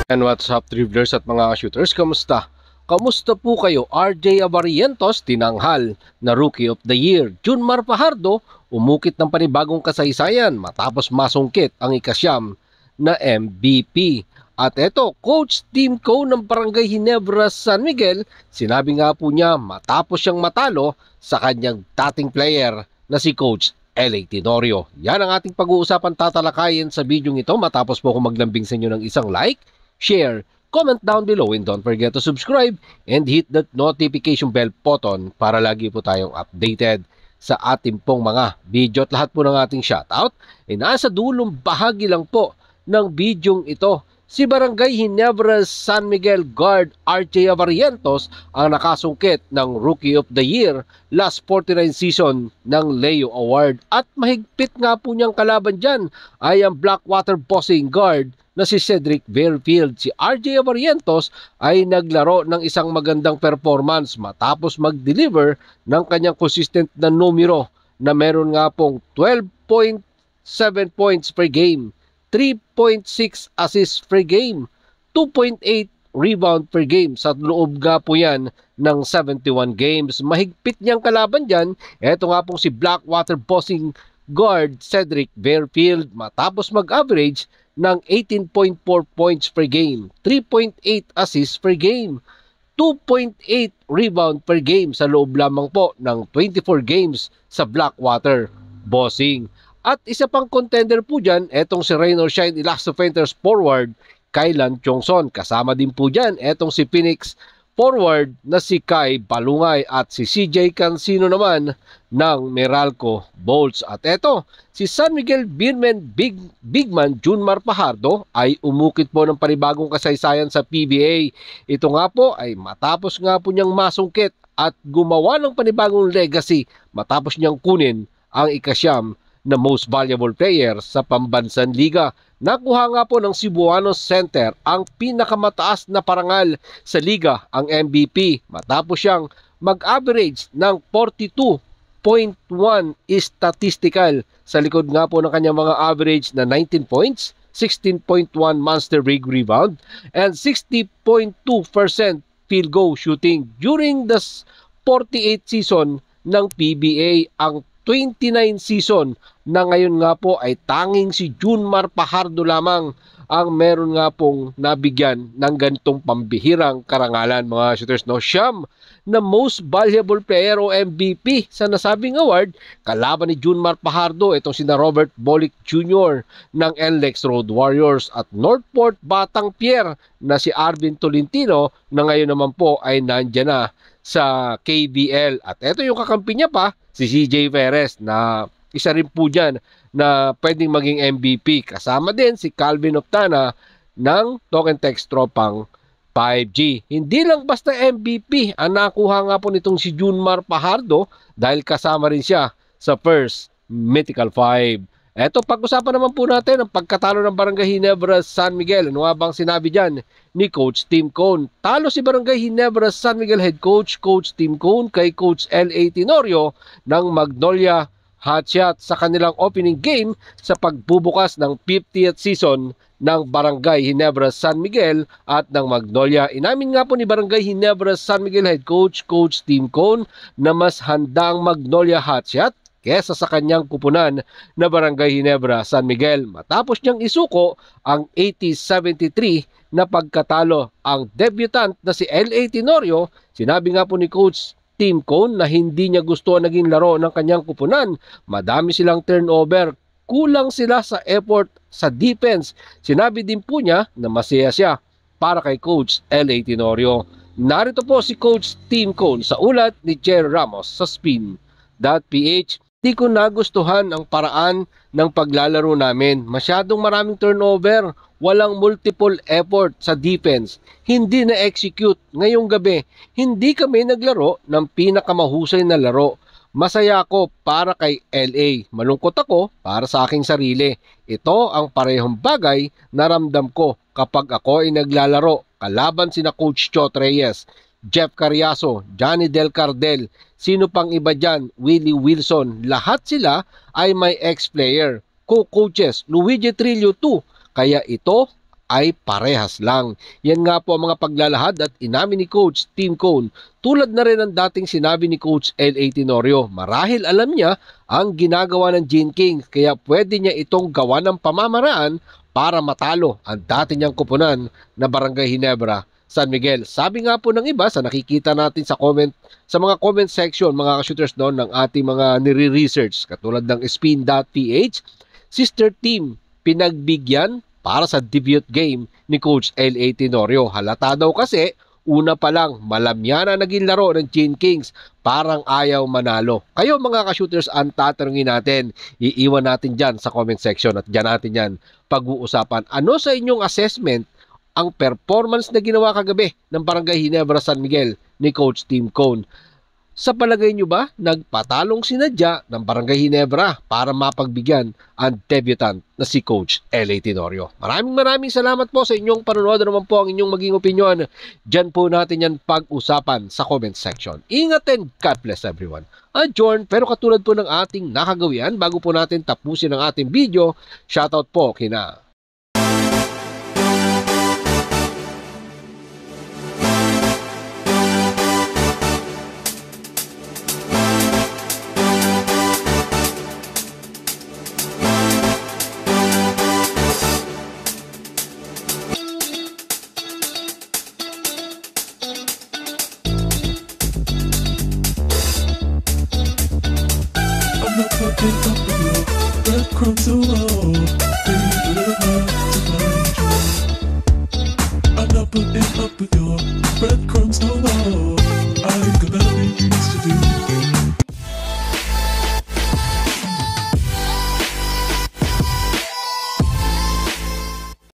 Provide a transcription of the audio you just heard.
And what's up, dribblers at mga shooters? Kamusta? Kamusta po kayo? RJ Abarientos tinanghal na Rookie of the Year. Junmar Fajardo umukit ng panibagong kasaysayan matapos masungkit ang ikasyam na MVP. At eto, Coach Tim Cone ng Barangay Ginebra, San Miguel, sinabi nga po niya matapos siyang matalo sa kanyang dating player na si Coach L.A. Tenorio. Yan ang ating pag-uusapan, tatalakayin sa video ito matapos po ako maglambing sa inyo ng isang like, share, comment down below, and don't forget to subscribe and hit that notification bell button para lagi po tayong updated sa ating pong mga video. At lahat po ng ating shoutout ay nasa dulong bahagi lang po ng bidyong ito. Si Barangay Ginebra San Miguel guard RJ Abarientos ang nakasungkit ng Rookie of the Year last 49 season ng Leo Award. At mahigpit nga po niyang kalaban dyan ay ang Blackwater Bossing guard na si Cedric Fairfield. Si RJ Abarientos ay naglaro ng isang magandang performance matapos mag-deliver ng kanyang consistent na numero na meron nga pong 12.7 points per game, 3.6 assists per game, 2.8 rebound per game sa loob nga po yan ng 71 games. Mahigpit niyang kalaban dyan. Ito nga pong si Blackwater Bossing guard Cedric Fairfield matapos mag-average ng 18.4 points per game, 3.8 assists per game, 2.8 rebound per game sa loob lamang po ng 24 games sa Blackwater Bossing. At isa pang contender po dyan, etong si Rain or Shine Elastopainters forward Kylan Chongson. Kasama din po dyan etong si Phoenix forward na si Kai Balungay at si CJ Cancino naman ng Meralco Bolts. At eto, si San Miguel Beermen Bigman Junmar Fajardo ay umukit po ng panibagong kasaysayan sa PBA. Ito nga po ay matapos nga po niyang masungkit at gumawa ng panibagong legacy matapos niyang kunin ang ikasyam na most valuable player sa pambansang liga. Nakuha nga po ng Cebuano Center ang pinakamataas na parangal sa liga, ang MVP, matapos siyang mag-average ng 42.1 statistical sa likod nga po ng kanyang mga average na 19 points, 16.1 monster rig rebound, and 60.2% field goal shooting during the 48 season ng PBA. Ang 29 season na ngayon nga po ay tanging si Junmar Fajardo lamang ang meron nga pong nabigyan ng ganitong pambihirang karangalan, mga shooters. No, siyam na most valuable player o MVP sa nasabing award, kalaban ni Junmar Fajardo itong sina Robert Bolick Jr. ng NLEX Road Warriors at Northport Batang Pier na si Arvin Tolentino na ngayon naman po ay nandyan na sa KBL. At ito yung kakampi niya pa, si CJ Perez, na isa rin po dyan na pwedeng maging MVP. Kasama din si Calvin Optana ng Token Text Tropang 5G. Hindi lang basta MVP ang nakuha nga po nitong si Junmar Fajardo dahil kasama rin siya sa first Mythical 5. Eto, pag-usapan naman po natin ang pagkatalo ng Barangay Ginebra San Miguel. Ano nga bang sinabi dyan ni Coach Tim Cone? Talo si Barangay Ginebra San Miguel head coach, Coach Tim Cone, kay Coach L.A. Tenorio ng Magnolia Hotshot sa kanilang opening game sa pagbubukas ng 50th season ng Barangay Ginebra San Miguel at ng Magnolia. Inamin nga po ni Barangay Ginebra San Miguel head coach, Coach Tim Cone, na mas handang Magnolia Hotshot kesa sa kanyang kupunan na Barangay Ginebra San Miguel matapos niyang isuko ang 80-73 na pagkatalo. Ang debutant na si L.A. Tenorio, sinabi nga po ni Coach Tim Cone na hindi niya gusto ang naging laro ng kanyang kupunan. Madami silang turnover, kulang sila sa effort sa defense. Sinabi din po niya na masaya siya para kay Coach L.A. Tenorio. Narito po si Coach Tim Cone sa ulat ni Jerry Ramos sa Spin.ph. Hindi ko nagustuhan ang paraan ng paglalaro namin. Masyadong maraming turnover, walang multiple effort sa defense. Hindi na-execute. Ngayong gabi, hindi kami naglaro ng pinakamahusay na laro. Masaya ako para kay LA. Malungkot ako para sa aking sarili. Ito ang parehong bagay na ramdam ko kapag ako ay naglalaro kalaban sina Coach Chot Reyes, Jeff Carriazo, Johnny Del Cardel, sino pang iba dyan, Willie Wilson. Lahat sila ay may ex-player, co-coaches, Luigi Trillo 2. Kaya ito ay parehas lang. Yan nga po ang mga paglalahad at inamin ni Coach Tim Cone. Tulad na rin ang dating sinabi ni Coach L.A. Tenorio, marahil alam niya ang ginagawa ng Gene King kaya pwede niya itong gawa ng pamamaraan para matalo ang dati niyang kupunan na Barangay Ginebra, San Miguel. Sabi nga po ng iba sa nakikita natin sa mga comment section mga ka-shooters doon ng ating mga nire-research katulad ng spin.ph, sister team pinagbigyan para sa debut game ni Coach L.A. Tenorio. Halata daw kasi una pa lang malamya na naging laro ng Gene Kings, parang ayaw manalo. Kayo mga ka-shooters ang tatanungin natin, iiwan natin dyan sa comment section at dyan natin yan pag-uusapan. Ano sa inyong assessment ang performance na ginawa kagabi ng Barangay Ginebra San Miguel ni Coach Tim Cone? Sa palagay nyo ba, nagpatalong sinadya ng Barangay Ginebra para mapagbigyan ang debutant na si Coach L.A. Tenorio? Maraming salamat po sa inyong panonood. Ano naman po ang inyong maging opinion? Diyan po natin yan pag-usapan sa comment section. Ingat and God bless everyone. Adjourn, pero katulad po ng ating nakagawian, bago po natin tapusin ang ating video, shoutout po kina Pick up the across the world.